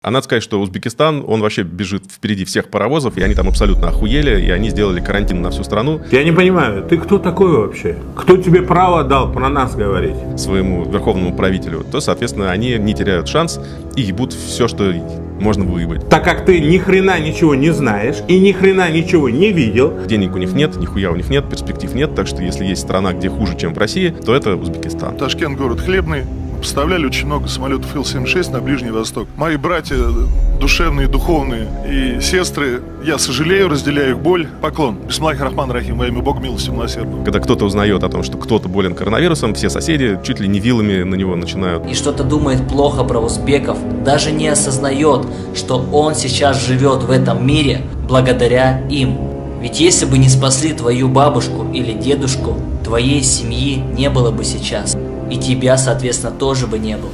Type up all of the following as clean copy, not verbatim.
А надо сказать, что Узбекистан, он вообще бежит впереди всех паровозов, и они там абсолютно охуели, и они сделали карантин на всю страну. Я не понимаю, ты кто такой вообще? Кто тебе право дал про нас говорить? Своему верховному правителю, то, соответственно, они не теряют шанс и ебут все, что можно выебать. Так как ты ни хрена ничего не знаешь и ни хрена ничего не видел. Денег у них нет, нихуя у них нет, перспектив нет, так что если есть страна, где хуже, чем в России, то это Узбекистан. Ташкент город хлебный. Поставляли очень много самолетов Ил-76 на Ближний Восток. Мои братья душевные, духовные и сестры, я сожалею, разделяю их боль. Поклон. Бисмиллахи рахман рахим, во имя Бога милости милосердного. Когда кто-то узнает о том, что кто-то болен коронавирусом, все соседи чуть ли не вилами на него начинают. И что-то думает плохо про узбеков, даже не осознает, что он сейчас живет в этом мире благодаря им. Ведь если бы не спасли твою бабушку или дедушку, твоей семьи не было бы сейчас. И тебя, соответственно, тоже бы не было.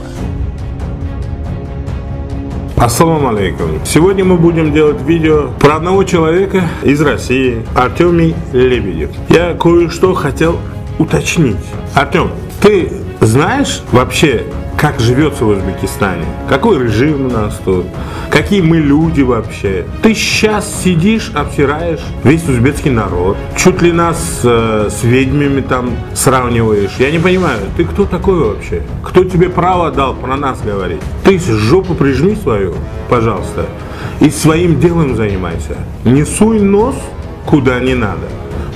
Ассаламу алейкум. Сегодня мы будем делать видео про одного человека из России, Артемий Лебедев. Я кое-что хотел уточнить. Артем, ты знаешь вообще, как живется в Узбекистане? Какой режим у нас тут? Какие мы люди вообще? Ты сейчас сидишь, обсираешь весь узбекский народ. Чуть ли нас с ведьмами там сравниваешь. Я не понимаю, ты кто такой вообще? Кто тебе право дал про нас говорить? Ты жопу прижми свою, пожалуйста, и своим делом занимайся. Не суй нос куда не надо.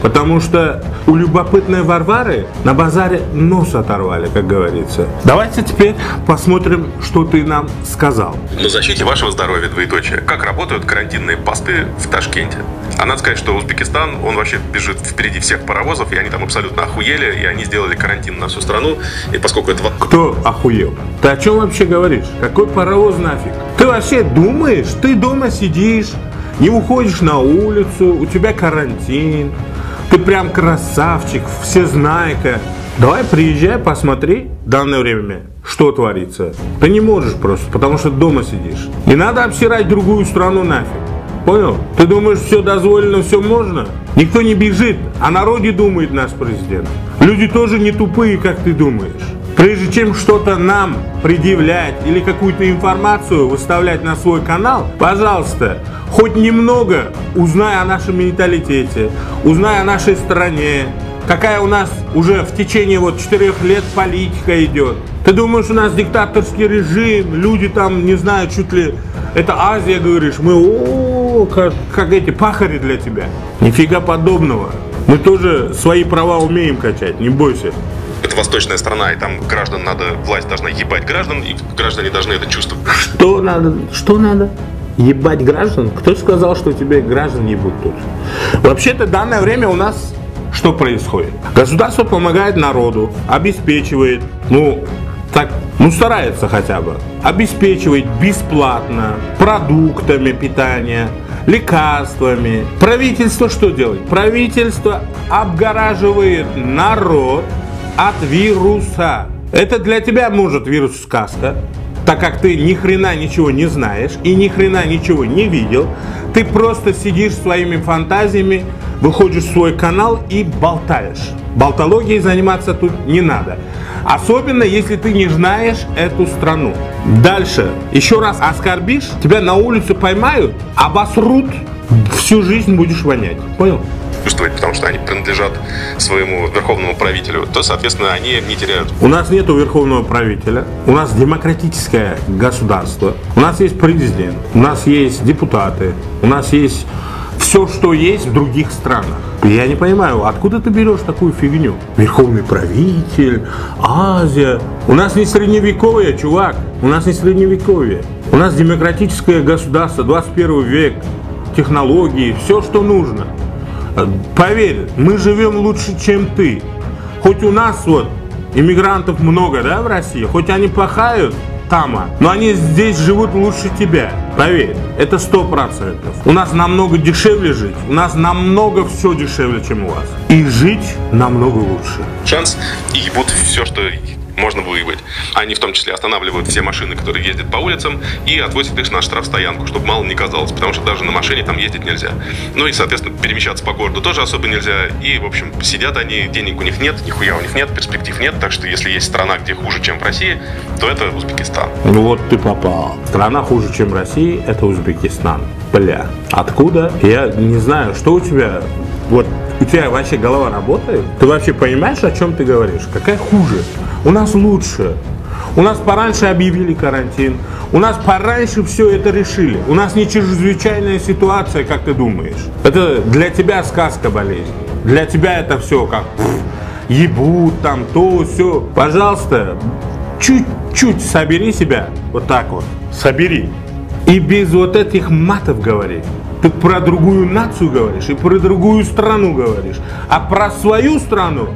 Потому что у любопытной Варвары на базаре нос оторвали, как говорится. Давайте теперь посмотрим, что ты нам сказал. На защите вашего здоровья, двоеточие. Как работают карантинные посты в Ташкенте? А надо сказать, что Узбекистан, он вообще бежит впереди всех паровозов, и они там абсолютно охуели, и они сделали карантин на всю страну. И поскольку это... Кто охуел? Ты о чем вообще говоришь? Какой паровоз нафиг? Ты вообще думаешь? Ты дома сидишь, не выходишь на улицу, у тебя карантин. Ты прям красавчик, всезнайка. Давай приезжай, посмотри в данное время, что творится. Ты не можешь просто, потому что дома сидишь. Не надо обсирать другую страну нафиг. Понял? Ты думаешь, все дозволено, все можно? Никто не бежит, о народе думает наш президент. Люди тоже не тупые, как ты думаешь. Прежде чем что-то нам предъявлять или какую-то информацию выставлять на свой канал, пожалуйста, хоть немного узнай о нашем менталитете, узнай о нашей стране, какая у нас уже в течение 4 лет политика идет. Ты думаешь, у нас диктаторский режим, люди там, не знаю, чуть ли это Азия, говоришь, мы как эти пахари для тебя. Нифига подобного. Мы тоже свои права умеем качать, не бойся. Это восточная страна, и там граждан надо, власть должна ебать граждан, и граждане должны это чувствовать. Что надо? Что надо? Ебать граждан? Кто сказал, что тебе граждан ебут тут? Вообще-то в данное время у нас что происходит? Государство помогает народу, обеспечивает, старается хотя бы, обеспечивает бесплатно продуктами питания, лекарствами. Правительство что делает? Правительство обгораживает народ от вируса. Это для тебя может вирус сказка, так как ты ни хрена ничего не знаешь и ни хрена ничего не видел. Ты просто сидишь своими фантазиями, выходишь в свой канал и болтаешь. Болтологией заниматься тут не надо. Особенно, если ты не знаешь эту страну. Дальше. Еще раз оскорбишь, тебя на улице поймают, обосрут, всю жизнь будешь вонять. Понял? Чувствовать, потому что они принадлежат своему верховному правителю, то, соответственно, они не теряют. У нас нету верховного правителя, у нас демократическое государство, у нас есть президент, у нас есть депутаты, у нас есть все, что есть в других странах. Я не понимаю, откуда ты берешь такую фигню? Верховный правитель, Азия. У нас не средневековье, чувак, у нас не средневековье. У нас демократическое государство, 21 век, технологии, все, что нужно. Поверь, мы живем лучше, чем ты. Хоть у нас иммигрантов много, да, в России, хоть они пахают там, но они здесь живут лучше тебя. Поверь, это 100%. У нас намного дешевле жить, у нас намного все дешевле, чем у вас. И жить намного лучше. Шанс и ебут все, что можно выебать. Они в том числе останавливают все машины, которые ездят по улицам, и отвозят их на штрафстоянку, чтобы мало не казалось, потому что даже на машине там ездить нельзя. Ну и, соответственно, перемещаться по городу тоже особо нельзя. И, в общем, сидят они, денег у них нет, нихуя у них нет, перспектив нет. Так что, если есть страна, где хуже, чем в России, то это Узбекистан. Ну вот ты попал. Страна хуже, чем Россия, это Узбекистан. Бля, откуда? Я не знаю, что у тебя... Вот у тебя вообще голова работает? Ты вообще понимаешь, о чем ты говоришь? Какая хуже? У нас лучше. У нас пораньше объявили карантин. У нас пораньше все это решили. У нас не чрезвычайная ситуация, как ты думаешь. Это для тебя сказка болезни. Для тебя это все как ебут там, то, все. Пожалуйста, чуть-чуть собери себя. Вот так вот. Собери. И без вот этих матов говори. Ты про другую нацию говоришь и про другую страну говоришь. А про свою страну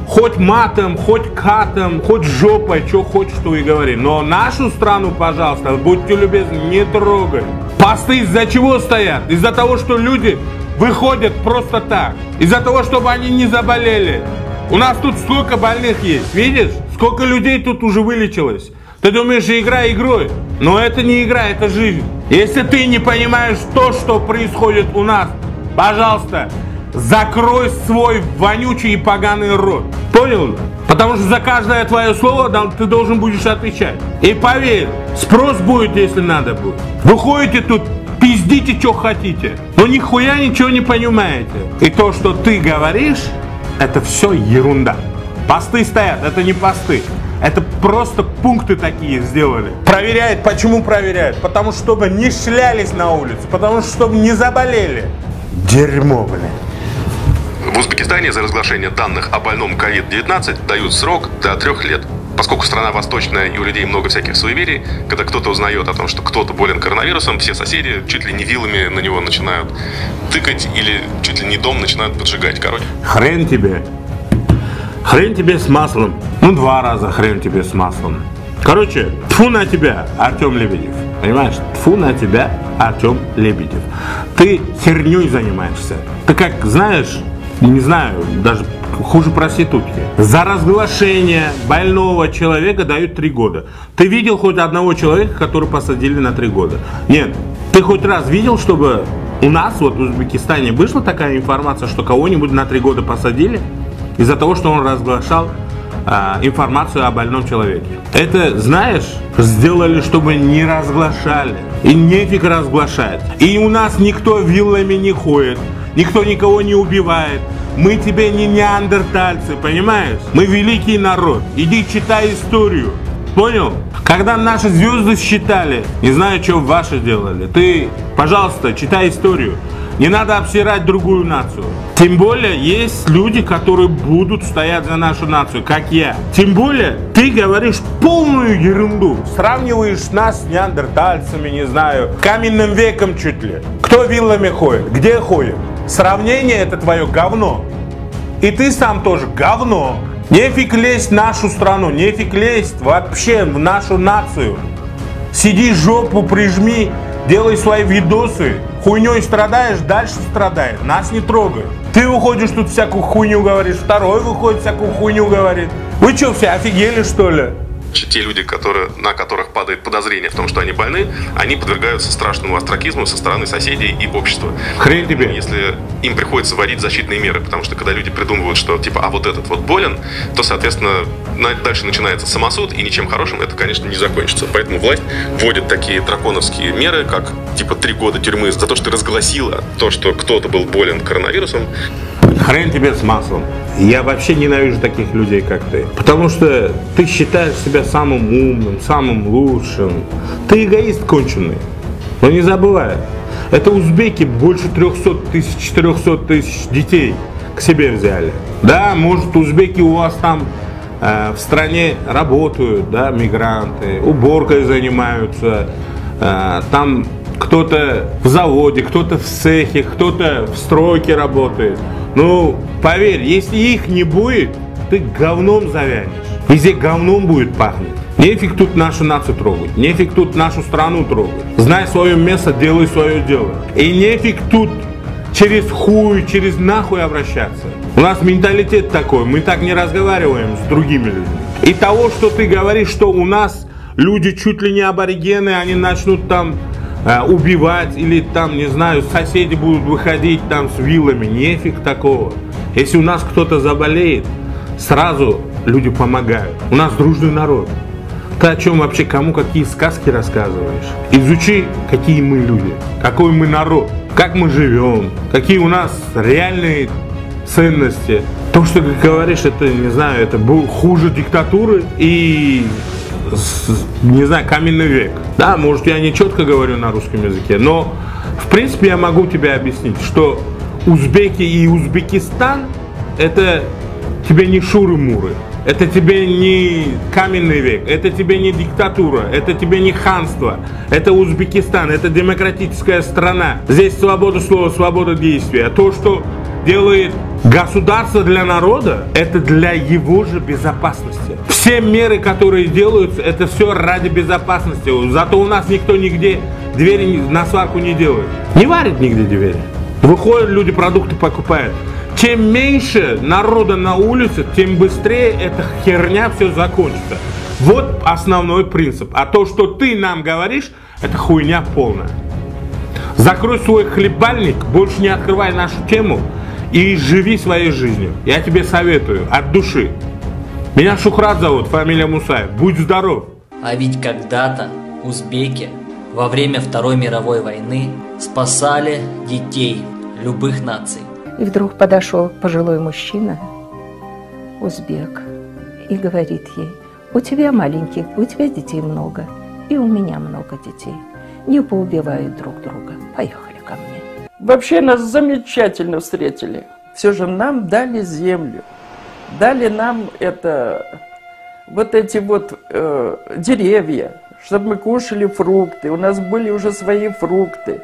хоть матом, хоть катом, хоть жопой, что хочешь, то и говори. Но нашу страну, пожалуйста, будьте любезны, не трогай. Посты из-за чего стоят? Из-за того, что люди выходят просто так. Из-за того, чтобы они не заболели. У нас тут сколько больных есть, видишь? Сколько людей тут уже вылечилось. Ты думаешь, игра игрой? Но это не игра, это жизнь. Если ты не понимаешь то, что происходит у нас, пожалуйста, закрой свой вонючий и поганый рот. Понял? Потому что за каждое твое слово ты должен будешь отвечать. И поверь, спрос будет, если надо будет. Вы ходите тут, пиздите, что хотите, но нихуя ничего не понимаете. И то, что ты говоришь, это все ерунда. Посты стоят, это не посты. Это просто пункты такие сделали. Проверяют. Почему проверяют? Потому что чтобы не шлялись на улице. Потому что чтобы не заболели. Дерьмо, блин. В Узбекистане за разглашение данных о больном COVID-19 дают срок до 3 лет. Поскольку страна восточная и у людей много всяких суеверий, когда кто-то узнает о том, что кто-то болен коронавирусом, все соседи чуть ли не вилами на него начинают тыкать или чуть ли не дом начинают поджигать. Короче. Хрен тебе. Хрен тебе с маслом. Ну, 2 раза хрен тебе с маслом. Короче, тьфу на тебя, Артем Лебедев. Понимаешь? Тьфу на тебя, Артем Лебедев. Ты херней занимаешься. Ты как, знаешь, не знаю, даже хуже проститутки. За разглашение больного человека дают 3 года. Ты видел хоть одного человека, которого посадили на 3 года? Нет. Ты хоть раз видел, чтобы у нас, вот в Узбекистане, вышла такая информация, что кого-нибудь на 3 года посадили? Из-за того, что он разглашал информацию о больном человеке. Это, знаешь, сделали, чтобы не разглашали. И нефиг разглашать. И у нас никто виллами не ходит. Никто никого не убивает. Мы тебе не неандертальцы, понимаешь? Мы великий народ. Иди читай историю. Понял? Когда наши звезды считали, не знаю, что ваши делали. Ты, пожалуйста, читай историю. Не надо обсирать другую нацию. Тем более, есть люди, которые будут стоять за нашу нацию, как я. Тем более, ты говоришь полную ерунду. Сравниваешь нас с неандертальцами, не знаю, каменным веком чуть ли. Кто виллами ходит? Где ходит? Сравнение — это твое говно. И ты сам тоже говно. Нефиг лезть в нашу страну, нефиг лезть вообще в нашу нацию. Сиди, жопу прижми, делай свои видосы. Хуйней страдаешь, дальше страдай. Нас не трогай. Ты выходишь тут всякую хуйню говоришь, второй выходит всякую хуйню говорит. Вы что, все офигели, что ли? Те люди, на которых падает подозрение в том, что они больны, они подвергаются страшному остракизму со стороны соседей и общества. Хрен тебе. Если им приходится вводить защитные меры, потому что когда люди придумывают, что типа, а вот этот вот болен, то, соответственно, дальше начинается самосуд, и ничем хорошим это, конечно, не закончится. Поэтому власть вводит такие драконовские меры, как типа 3 года тюрьмы за то, что ты разгласила то, что кто-то был болен коронавирусом. Хрен тебе с маслом. Я вообще ненавижу таких людей, как ты. Потому что ты считаешь себя самым умным, самым лучшим. Ты эгоист конченый. Но не забывай, это узбеки больше 300 тысяч, 400 тысяч детей к себе взяли. Да, может, узбеки у вас там в стране работают, да, мигранты, уборкой занимаются, там кто-то в заводе, кто-то в цехе, кто-то в стройке работает. Ну, поверь, если их не будет, ты говном завянешь. Везде говном будет пахнуть. Нефиг тут нашу нацию трогать, нефиг тут нашу страну трогать. Знай свое место, делай свое дело. И нефиг тут через хуй, через нахуй обращаться. У нас менталитет такой, мы так не разговариваем с другими людьми. И того, что ты говоришь, что у нас люди чуть ли не аборигены, они начнут там убивать, или там, не знаю, соседи будут выходить там с вилами, нефиг такого. Если у нас кто-то заболеет, сразу люди помогают. У нас дружный народ. Ты о чем вообще, кому какие сказки рассказываешь? Изучи, какие мы люди, какой мы народ, как мы живем, какие у нас реальные ценности. То, что ты говоришь, это, не знаю, это хуже диктатуры и, не знаю, каменный век. Да, может, я не четко говорю на русском языке, но, в принципе, я могу тебе объяснить, что узбеки и Узбекистан – это тебе не шуры-муры, это тебе не каменный век, это тебе не диктатура, это тебе не ханство, это Узбекистан, это демократическая страна. Здесь свобода слова, свобода действия. То, что делает государство для народа, это для его же безопасности. Все меры, которые делаются, это все ради безопасности. Зато у нас никто нигде двери на сварку не делает. Не варит нигде двери. Выходят люди, продукты покупают. Чем меньше народа на улице, тем быстрее эта херня все закончится. Вот основной принцип. А то, что ты нам говоришь, это хуйня полная. Закрой свой хлебальник, больше не открывай нашу тему и живи своей жизнью. Я тебе советую от души. Меня Шухрат зовут, фамилия Мусаев. Будь здоров. А ведь когда-то узбеки во время Второй мировой войны спасали детей любых наций. И вдруг подошел пожилой мужчина, узбек, и говорит ей: у тебя маленьких, у тебя детей много, и у меня много детей. Не поубивают друг друга. Поехали ко мне. Вообще нас замечательно встретили. Все же нам дали землю, дали нам вот эти вот деревья, чтобы мы кушали фрукты. У нас были уже свои фрукты.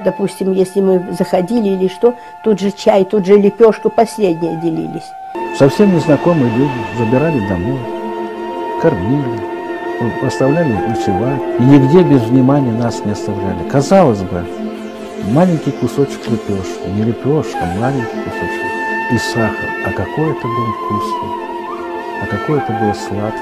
Допустим, если мы заходили или что, тут же чай, тут же лепешку, последние делились. Совсем незнакомые люди забирали домой, кормили, оставляли ночевать. И нигде без внимания нас не оставляли. Казалось бы, маленький кусочек лепешки, не лепешка, а маленький кусочек. И сахар. А какой это был вкусный, а какой это был сладкий.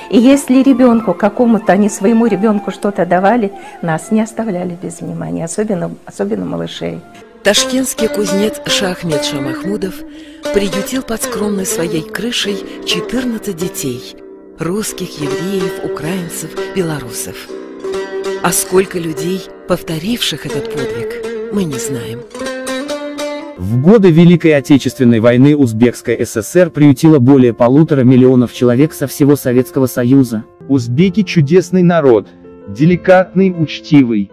И если ребенку, какому-то, они своему ребенку что-то давали, нас не оставляли без внимания, особенно малышей. Ташкентский кузнец Шахмет Шамахмудов приютил под скромной своей крышей 14 детей – русских, евреев, украинцев, белорусов. А сколько людей, повторивших этот подвиг, мы не знаем. В годы Великой Отечественной войны Узбекская ССР приютила более 1,5 миллиона человек со всего Советского Союза. Узбеки – чудесный народ, деликатный, учтивый.